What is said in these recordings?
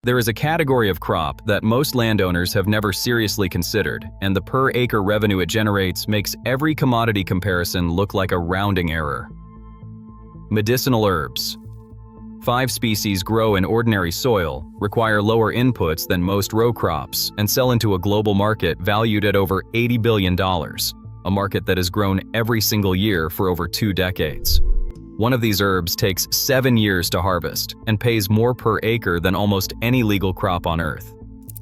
There is a category of crop that most landowners have never seriously considered, and the per-acre revenue it generates makes every commodity comparison look like a rounding error. Medicinal herbs. 5 species grow in ordinary soil, require lower inputs than most row crops, and sell into a global market valued at over $80 billion, a market that has grown every single year for over 2 decades. One of these herbs takes 7 years to harvest and pays more per acre than almost any legal crop on earth.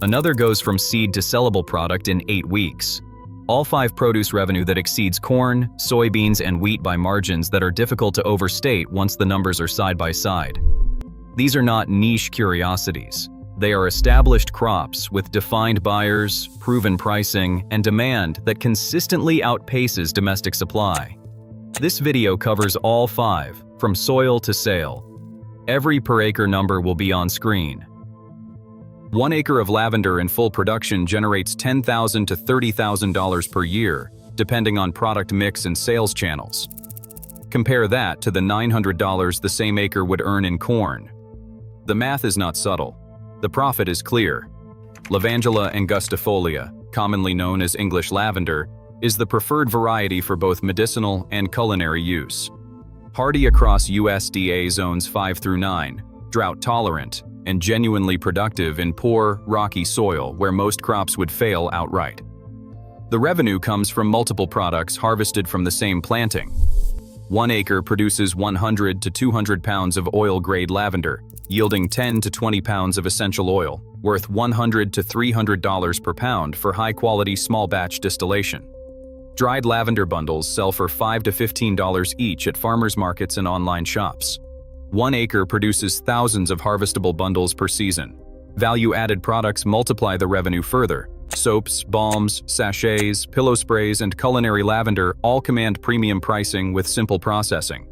Another goes from seed to sellable product in 8 weeks. All 5 produce revenue that exceeds corn, soybeans, and wheat by margins that are difficult to overstate once the numbers are side by side. These are not niche curiosities. They are established crops with defined buyers, proven pricing, and demand that consistently outpaces domestic supply. This video covers all 5, from soil to sale. Every per acre number will be on screen. 1 acre of lavender in full production generates $10,000 to $30,000 per year, depending on product mix and sales channels. Compare that to the $900 the same acre would earn in corn. The math is not subtle. The profit is clear. Lavandula angustifolia, commonly known as English lavender, is the preferred variety for both medicinal and culinary use. Hardy across USDA zones 5 through 9, drought-tolerant, and genuinely productive in poor, rocky soil where most crops would fail outright. The revenue comes from multiple products harvested from the same planting. 1 acre produces 100 to 200 pounds of oil-grade lavender, yielding 10 to 20 pounds of essential oil, worth $100 to $300 per pound for high-quality small-batch distillation. Dried lavender bundles sell for $5 to $15 each at farmers markets and online shops. 1 acre produces thousands of harvestable bundles per season. Value-added products multiply the revenue further. Soaps, balms, sachets, pillow sprays, and culinary lavender all command premium pricing with simple processing.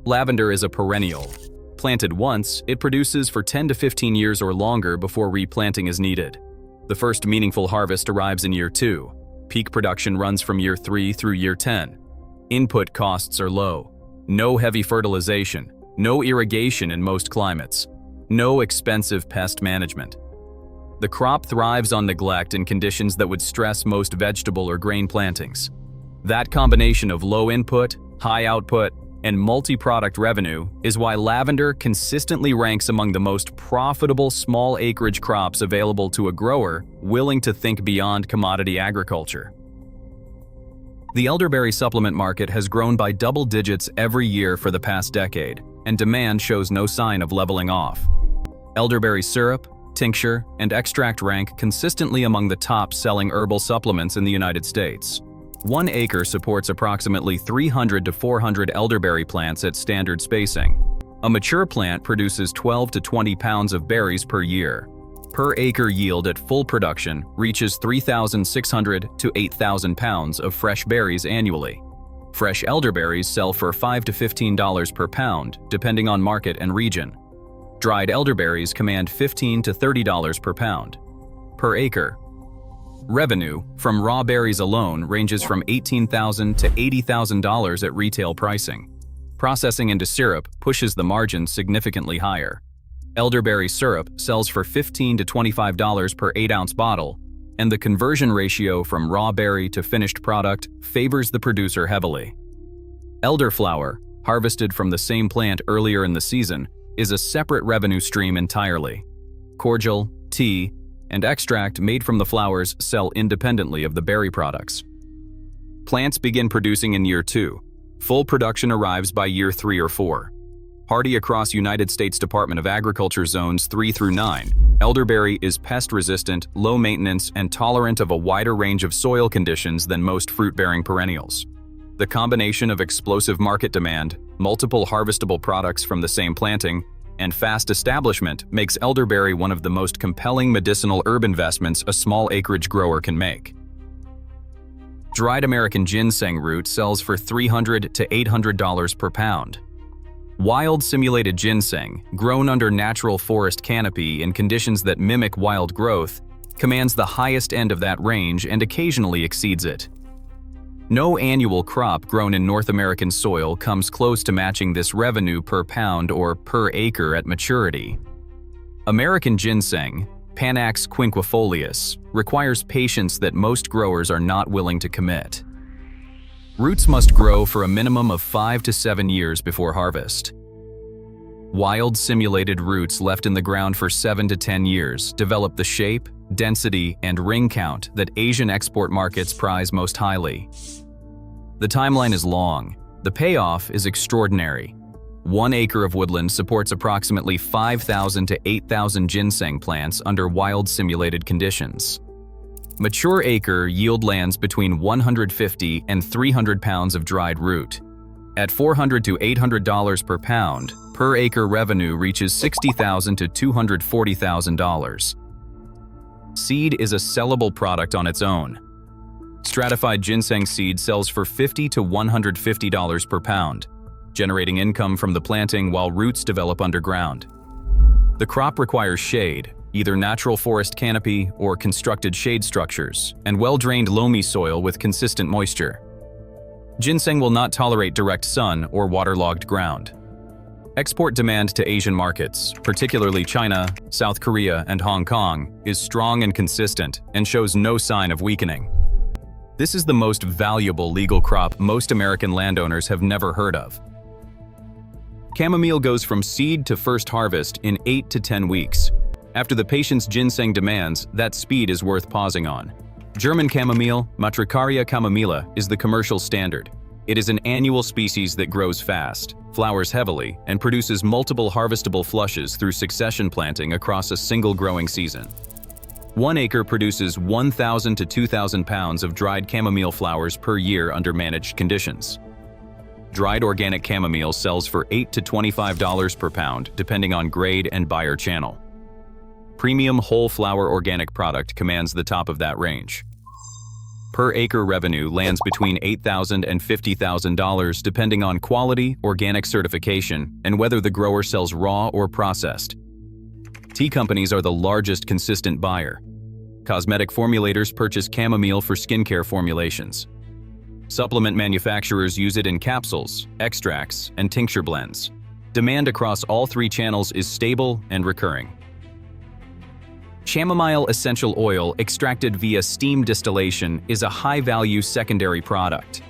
Lavender is a perennial. Planted once, it produces for 10 to 15 years or longer before replanting is needed. The first meaningful harvest arrives in year 2. Peak production runs from year 3 through year 10. Input costs are low. No heavy fertilization. No irrigation in most climates. No expensive pest management. The crop thrives on neglect in conditions that would stress most vegetable or grain plantings. That combination of low input, high output, and multi-product revenue is why lavender consistently ranks among the most profitable small acreage crops available to a grower willing to think beyond commodity agriculture. The elderberry supplement market has grown by double digits every year for the past decade, and demand shows no sign of leveling off. Elderberry syrup, tincture, and extract rank consistently among the top-selling herbal supplements in the United States. 1 acre supports approximately 300 to 400 elderberry plants at standard spacing. A mature plant produces 12 to 20 pounds of berries per year. Per acre yield at full production reaches 3,600 to 8,000 pounds of fresh berries annually. Fresh elderberries sell for $5 to $15 per pound, depending on market and region. Dried elderberries command $15 to $30 per pound. Per acre. Revenue from raw berries alone ranges from $18,000 to $80,000 at retail pricing. Processing into syrup pushes the margin significantly higher. Elderberry syrup sells for $15 to $25 per 8-ounce bottle, and the conversion ratio from raw berry to finished product favors the producer heavily. Elderflower, harvested from the same plant earlier in the season, is a separate revenue stream entirely. Cordial, tea, and extract made from the flowers sell independently of the berry products. Plants begin producing in year 2. Full production arrives by year 3 or 4. Hardy across United States Department of Agriculture zones 3 through 9, elderberry is pest-resistant, low-maintenance, and tolerant of a wider range of soil conditions than most fruit-bearing perennials. The combination of explosive market demand, multiple harvestable products from the same planting, and fast establishment makes elderberry one of the most compelling medicinal herb investments a small acreage grower can make. Dried American ginseng root sells for $300 to $800 per pound. Wild simulated ginseng, grown under natural forest canopy in conditions that mimic wild growth, commands the highest end of that range and occasionally exceeds it. No annual crop grown in North American soil comes close to matching this revenue per pound or per acre at maturity. American ginseng, Panax quinquefolius, requires patience that most growers are not willing to commit. Roots must grow for a minimum of 5 to 7 years before harvest. Wild simulated roots left in the ground for 7 to 10 years develop the shape, density, and ring count that Asian export markets prize most highly. The timeline is long. The payoff is extraordinary. 1 acre of woodland supports approximately 5,000 to 8,000 ginseng plants under wild simulated conditions. Mature acre yield lands between 150 and 300 pounds of dried root. At $400 to $800 per pound, per acre revenue reaches $60,000 to $240,000. Seed is a sellable product on its own. Stratified ginseng seed sells for $50 to $150 per pound, generating income from the planting while roots develop underground. The crop requires shade, either natural forest canopy or constructed shade structures, and well-drained loamy soil with consistent moisture. Ginseng will not tolerate direct sun or waterlogged ground. Export demand to Asian markets, particularly China, South Korea, and Hong Kong, is strong and consistent and shows no sign of weakening. This is the most valuable legal crop most American landowners have never heard of. Chamomile goes from seed to first harvest in 8 to 10 weeks. After the patience ginseng demands, that speed is worth pausing on. German chamomile, Matricaria chamomilla, is the commercial standard. It is an annual species that grows fast, flowers heavily, and produces multiple harvestable flushes through succession planting across a single growing season. 1 acre produces 1,000 to 2,000 pounds of dried chamomile flowers per year under managed conditions. Dried organic chamomile sells for $8 to $25 per pound, depending on grade and buyer channel. Premium whole flower organic product commands the top of that range. Per acre revenue lands between $8,000 and $50,000 depending on quality, organic certification, and whether the grower sells raw or processed. Tea companies are the largest consistent buyer. Cosmetic formulators purchase chamomile for skincare formulations. Supplement manufacturers use it in capsules, extracts, and tincture blends. Demand across all 3 channels is stable and recurring. Chamomile essential oil extracted via steam distillation is a high-value secondary product.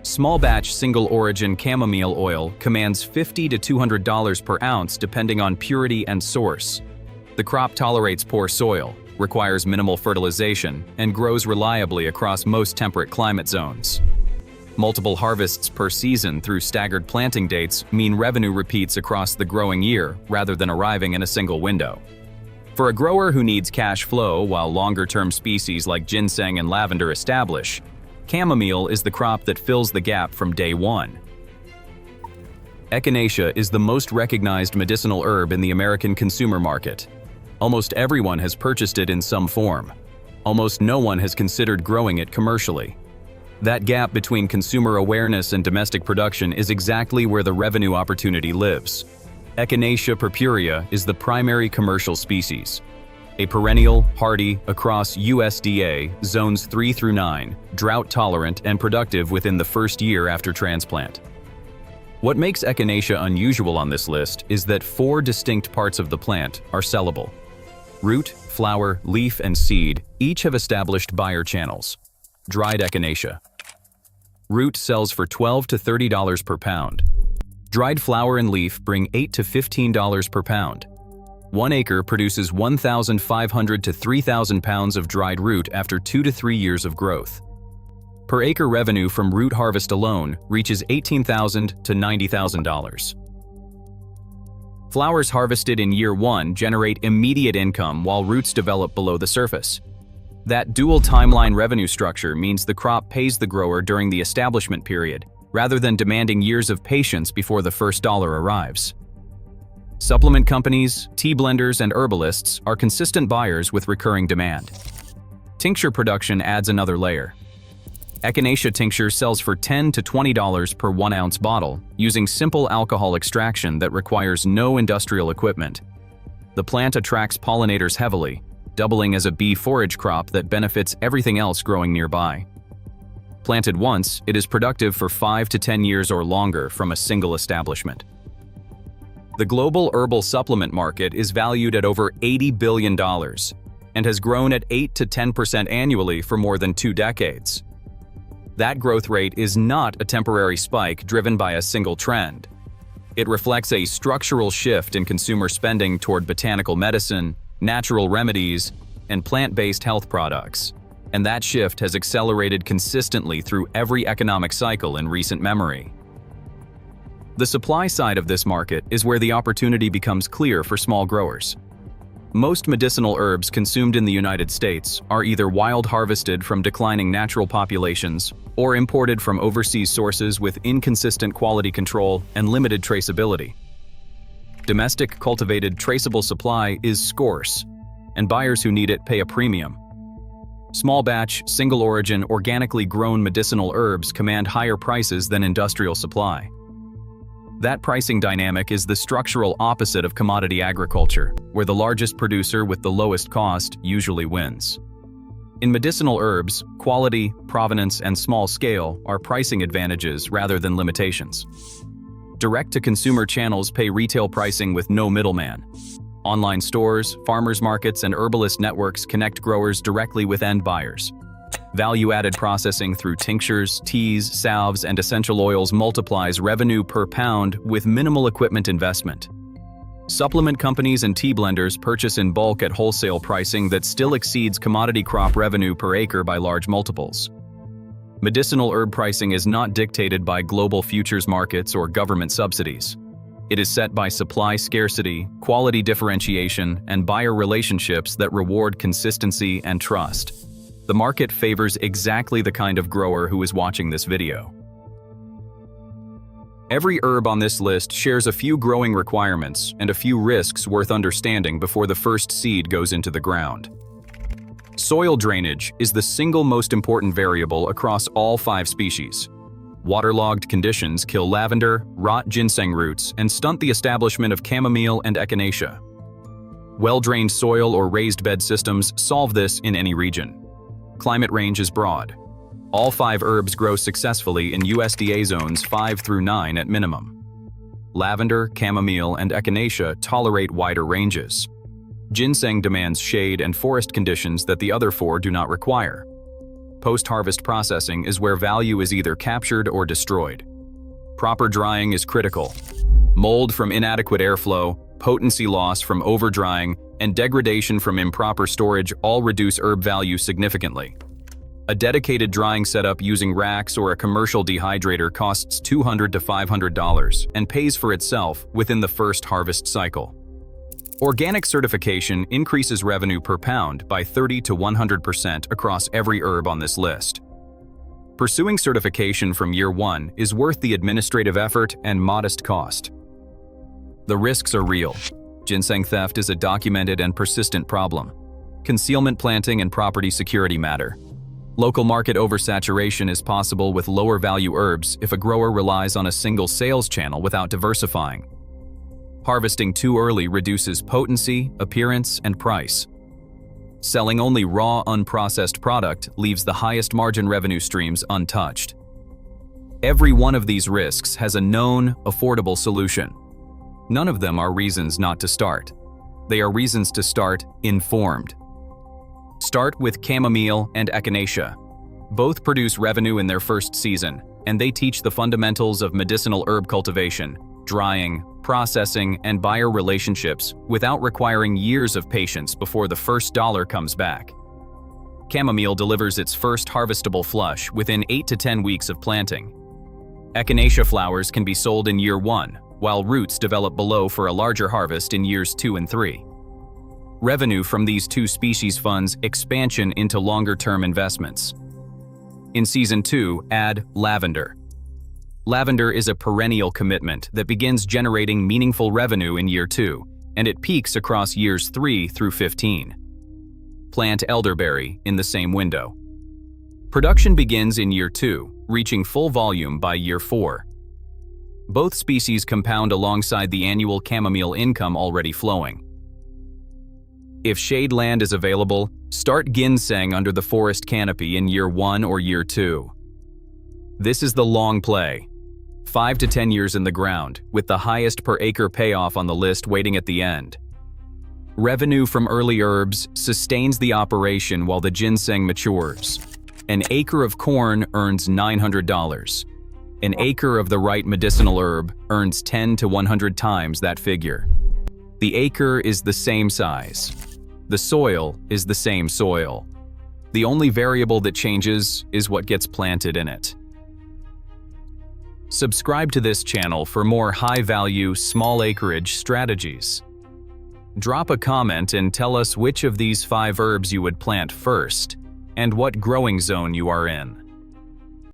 Small-batch single-origin chamomile oil commands $50 to $200 per ounce depending on purity and source. The crop tolerates poor soil, requires minimal fertilization, and grows reliably across most temperate climate zones. Multiple harvests per season through staggered planting dates mean revenue repeats across the growing year rather than arriving in a single window. For a grower who needs cash flow while longer-term species like ginseng and lavender establish, chamomile is the crop that fills the gap from day one. Echinacea is the most recognized medicinal herb in the American consumer market. Almost everyone has purchased it in some form. Almost no one has considered growing it commercially. That gap between consumer awareness and domestic production is exactly where the revenue opportunity lives. Echinacea purpurea is the primary commercial species. A perennial, hardy, across USDA, zones 3 through 9, drought-tolerant and productive within the first year after transplant. What makes Echinacea unusual on this list is that 4 distinct parts of the plant are sellable. Root, flower, leaf, and seed each have established buyer channels. Dried Echinacea. Root sells for $12 to $30 per pound. Dried flower and leaf bring $8 to $15 per pound. 1 acre produces 1,500 to 3,000 pounds of dried root after 2 to 3 years of growth. Per acre revenue from root harvest alone reaches $18,000 to $90,000. Flowers harvested in year 1 generate immediate income while roots develop below the surface. That dual timeline revenue structure means the crop pays the grower during the establishment period, rather than demanding years of patience before the first dollar arrives. Supplement companies, tea blenders, and herbalists are consistent buyers with recurring demand. Tincture production adds another layer. Echinacea tincture sells for $10 to $20 per 1-ounce bottle, using simple alcohol extraction that requires no industrial equipment. The plant attracts pollinators heavily, doubling as a bee forage crop that benefits everything else growing nearby. Planted once, it is productive for 5 to 10 years or longer from a single establishment. The global herbal supplement market is valued at over $80 billion and has grown at 8 to 10% annually for more than 2 decades. That growth rate is not a temporary spike driven by a single trend. It reflects a structural shift in consumer spending toward botanical medicine, natural remedies, and plant-based health products. And that shift has accelerated consistently through every economic cycle in recent memory. The supply side of this market is where the opportunity becomes clear for small growers. Most medicinal herbs consumed in the United States are either wild harvested from declining natural populations or imported from overseas sources with inconsistent quality control and limited traceability. Domestic cultivated traceable supply is scarce, and buyers who need it pay a premium. Small batch, single origin, organically grown medicinal herbs command higher prices than industrial supply. That pricing dynamic is the structural opposite of commodity agriculture, where the largest producer with the lowest cost usually wins. In medicinal herbs, quality, provenance, and small scale are pricing advantages rather than limitations. Direct-to-consumer channels pay retail pricing with no middleman. Online stores, farmers markets, and herbalist networks connect growers directly with end buyers. Value-added processing through tinctures, teas, salves, and essential oils multiplies revenue per pound with minimal equipment investment. Supplement companies and tea blenders purchase in bulk at wholesale pricing that still exceeds commodity crop revenue per acre by large multiples. Medicinal herb pricing is not dictated by global futures markets or government subsidies. It is set by supply scarcity, quality differentiation, and buyer relationships that reward consistency and trust. The market favors exactly the kind of grower who is watching this video. Every herb on this list shares a few growing requirements and a few risks worth understanding before the first seed goes into the ground. Soil drainage is the single most important variable across all 5 species. Waterlogged conditions kill lavender, rot ginseng roots, and stunt the establishment of chamomile and echinacea. Well-drained soil or raised bed systems solve this in any region. Climate range is broad. All 5 herbs grow successfully in USDA zones 5 through 9 at minimum. Lavender, chamomile, and echinacea tolerate wider ranges. Ginseng demands shade and forest conditions that the other 4 do not require. Post-harvest processing is where value is either captured or destroyed. Proper drying is critical. Mold from inadequate airflow, potency loss from over-drying, and degradation from improper storage all reduce herb value significantly. A dedicated drying setup using racks or a commercial dehydrator costs $200 to $500 and pays for itself within the first harvest cycle. Organic certification increases revenue per pound by 30 to 100% across every herb on this list. Pursuing certification from year 1 is worth the administrative effort and modest cost. The risks are real. Ginseng theft is a documented and persistent problem. Concealment planting and property security matter. Local market oversaturation is possible with lower value herbs if a grower relies on a single sales channel without diversifying. Harvesting too early reduces potency, appearance, and price. Selling only raw, unprocessed product leaves the highest margin revenue streams untouched. Every one of these risks has a known, affordable solution. None of them are reasons not to start. They are reasons to start informed. Start with chamomile and echinacea. Both produce revenue in their first season, and they teach the fundamentals of medicinal herb cultivation, drying, processing, and buyer relationships without requiring years of patience before the first dollar comes back. Chamomile delivers its first harvestable flush within 8 to 10 weeks of planting. Echinacea flowers can be sold in year 1, while roots develop below for a larger harvest in years 2 and 3. Revenue from these 2 species funds expansion into longer-term investments. In Season 2, add lavender. Lavender is a perennial commitment that begins generating meaningful revenue in year 2, and it peaks across years 3 through 15. Plant elderberry in the same window. Production begins in year 2, reaching full volume by year 4. Both species compound alongside the annual chamomile income already flowing. If shade land is available, start ginseng under the forest canopy in year 1 or year 2. This is the long play. 5 to 10 years in the ground, with the highest per acre payoff on the list waiting at the end. Revenue from early herbs sustains the operation while the ginseng matures. An acre of corn earns $900. An acre of the right medicinal herb earns 10 to 100 times that figure. The acre is the same size. The soil is the same soil. The only variable that changes is what gets planted in it. Subscribe to this channel for more high-value, small acreage strategies. Drop a comment and tell us which of these 5 herbs you would plant first, and what growing zone you are in.